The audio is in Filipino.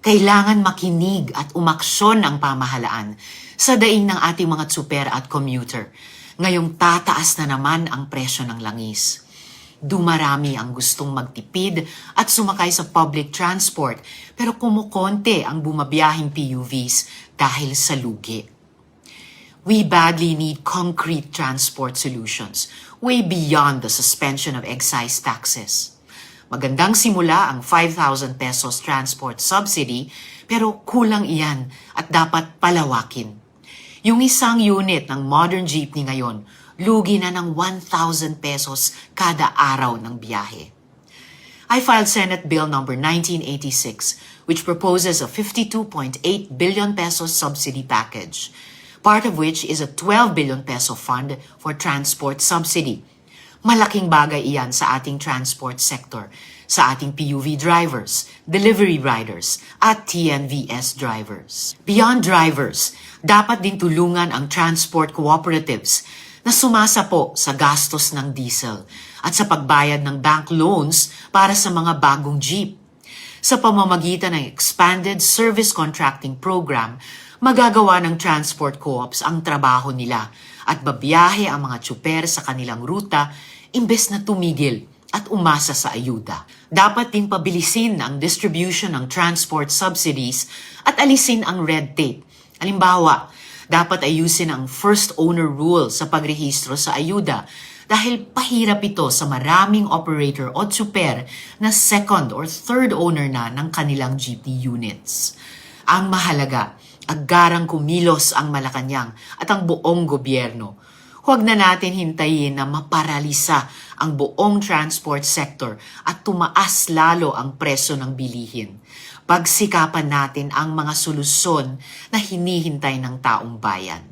Kailangan makinig at umaksyon ang pamahalaan sa daing ng ating mga tsuper at commuter. Ngayong tataas na naman ang presyo ng langis. Dumarami ang gustong magtipid at sumakay sa public transport pero kumukonte ang bumabiyahing PUVs dahil sa lugi. We badly need concrete transport solutions way beyond the suspension of excise taxes. Magandang simula ang 5,000 pesos transport subsidy pero kulang iyan at dapat palawakin. Yung isang unit ng modern jeepney ngayon, lugi na ng 1,000 pesos kada araw ng biyahe. I filed Senate Bill number 1986 which proposes a 52.8 billion pesos subsidy package, part of which is a 12 billion peso fund for transport subsidy. Malaking bagay iyan sa ating transport sector, sa ating PUV drivers, delivery riders, at TNVS drivers. Beyond drivers, dapat din tulungan ang transport cooperatives na sumasapo sa gastos ng diesel at sa pagbayad ng bank loans para sa mga bagong jeep. Sa pamamagitan ng Expanded Service Contracting Program, magagawa ng transport co-ops ang trabaho nila at babiyahe ang mga tsuper sa kanilang ruta imbes na tumigil at umasa sa ayuda. Dapat din pabilisin ang distribution ng transport subsidies at alisin ang red tape. Halimbawa, dapat ayusin ang first owner rule sa pagrehistro sa ayuda dahil pahirap ito sa maraming operator o tsuper na second or third owner na ng kanilang jeepney units. Ang mahalaga, agarang kumilos ang Malacanang at ang buong gobyerno. Huwag na natin hintayin na maparalisa ang buong transport sector at tumaas lalo ang presyo ng bilihin. Pagsikapan natin ang mga solusyon na hinihintay ng taong bayan.